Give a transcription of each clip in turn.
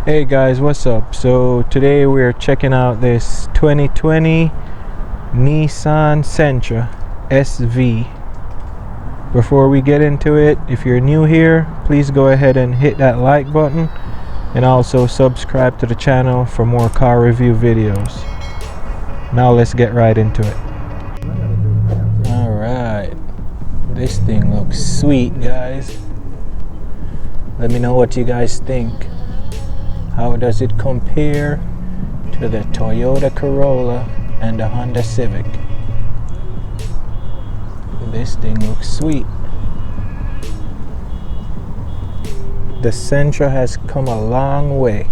Hey guys, what's up? So today we're checking out this 2020 Nissan Sentra SV. Before we get into it, if you're new here, please go ahead and hit that like button and also subscribe to the channel for more car review videos. Now let's get right into it. Alright, this thing looks sweet, guys. Let me know what you guys think. How does it compare to the Toyota Corolla and the Honda Civic? This thing looks sweet. The Sentra has come a long way.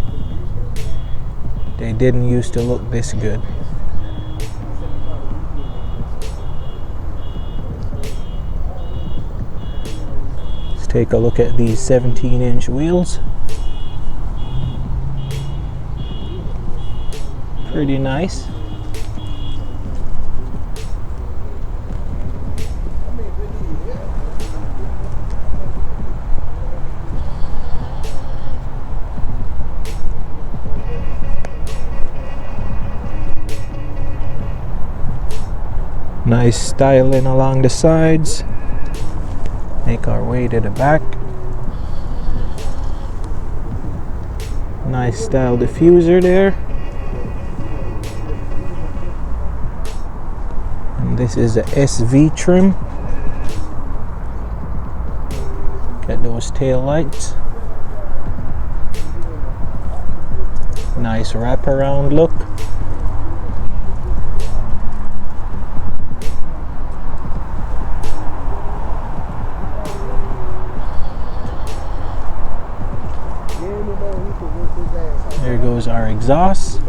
They didn't used to look this good. Let's take a look at these 17-inch wheels. Pretty nice. Nice styling along the sides. Make our way to the back. Nice style diffuser there. This is a SV trim. Get those tail lights. Nice wraparound look. There goes our exhaust.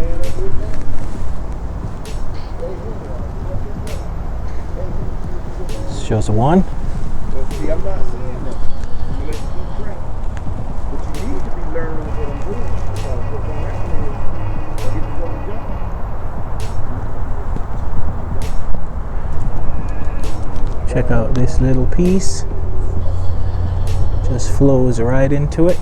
Shows one. Check out this little piece. Just flows right into it.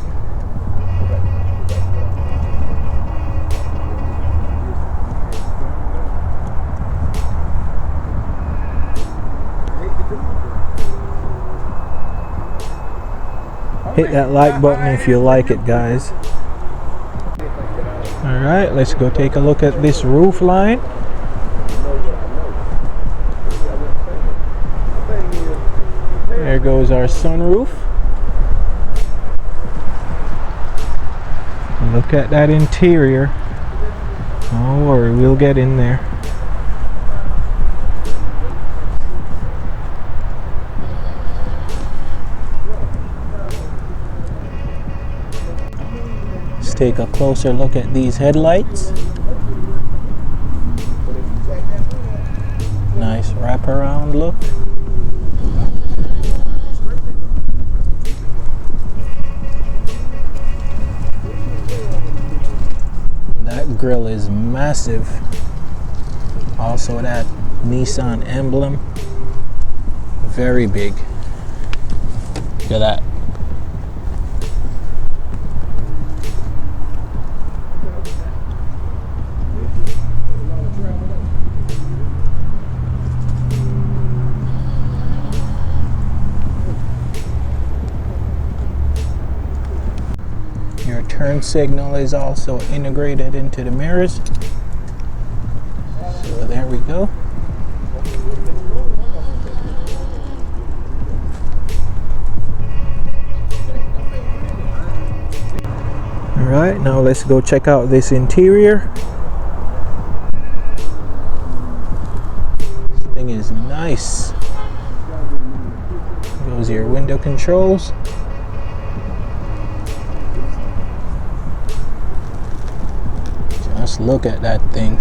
Hit that like button if you like it, guys. Alright, let's go take a look at this roof line. There goes our sunroof. Look at that interior. Don't worry, we'll get in there. Take a closer look at these headlights. Nice wraparound look. That grille is massive. Also that Nissan emblem, very big. Look at that. Turn signal is also integrated into the mirrors. So there we go. Alright, now let's go check out this interior. This thing is nice. Goes your window controls. Just look at that thing.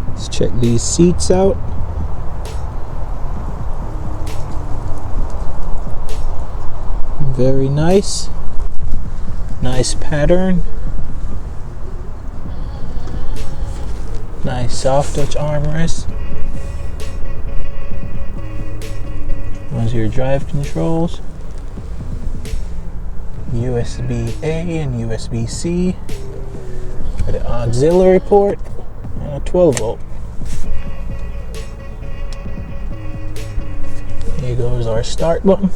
Let's check these seats out. Very nice. Nice pattern. Nice soft touch armrest. Those are your drive controls. USB-A and USB-C for the auxiliary port, and a 12 volt. Here goes our start button.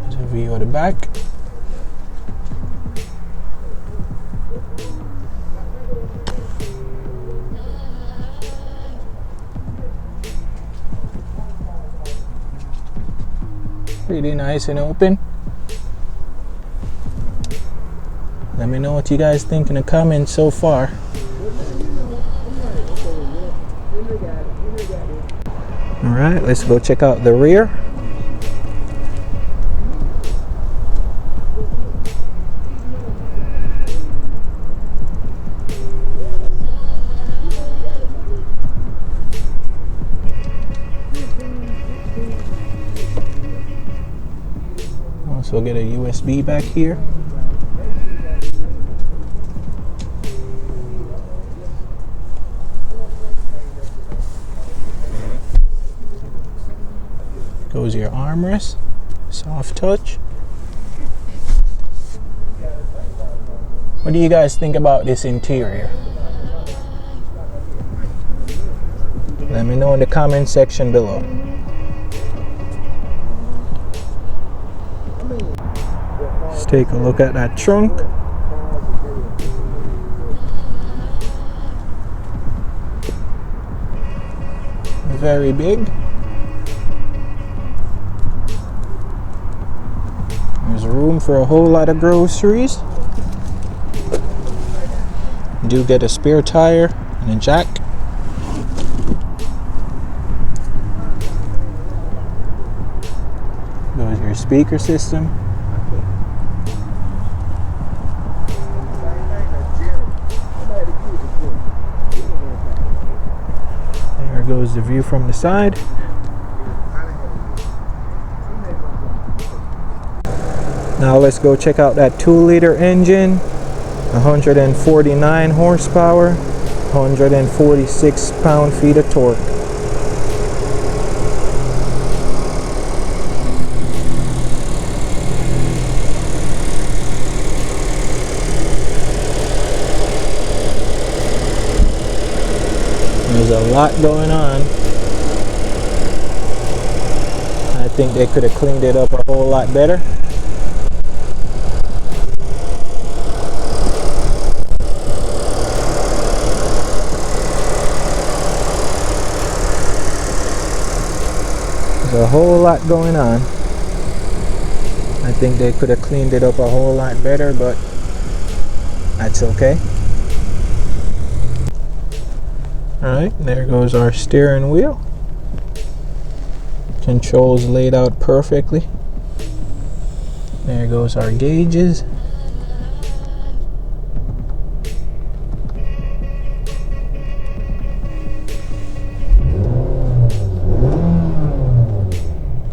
There's a view of the back. Pretty nice and open. Let me know what you guys think in the comments so far. Alright, let's go check out the rear. Also get a USB back here. Goes your armrest, soft touch. What do you guys think about this interior? Let me know in the comment section below. Let's take a look at that trunk. Very big. There's room for a whole lot of groceries. You do get a spare tire and a jack. Goes your speaker system. There goes the view from the side. Now let's go check out that 2-liter engine, 149 horsepower, 146 pound-feet of torque. There's a lot going on. I think they could have cleaned it up a whole lot better. There's a whole lot going on. I think they could have cleaned it up a whole lot better, but that's okay. Alright, there goes our steering wheel. Controls laid out perfectly. There goes our gauges.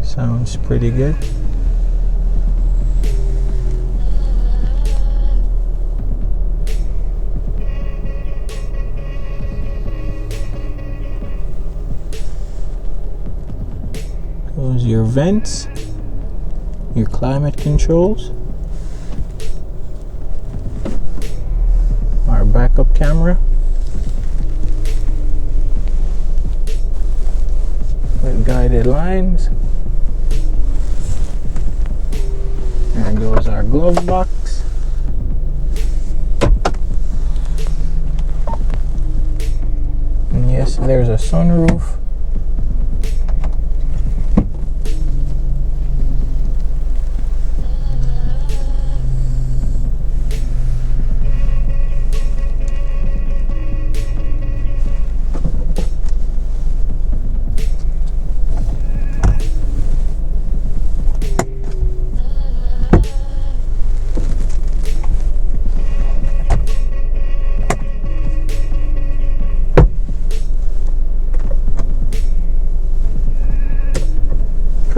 Sounds pretty good. Goes your vents, your climate controls, our backup camera with guided lines. There goes our glove box. And yes, there's a sunroof.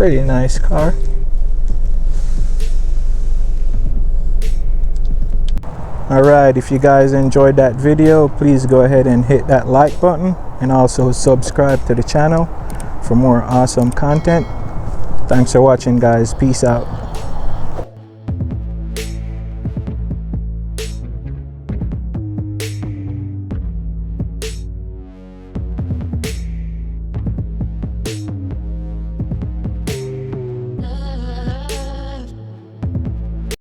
Pretty nice car. Alright, if you guys enjoyed that video, please go ahead and hit that like button and also subscribe to the channel for more awesome content. Thanks for watching, guys. Peace out.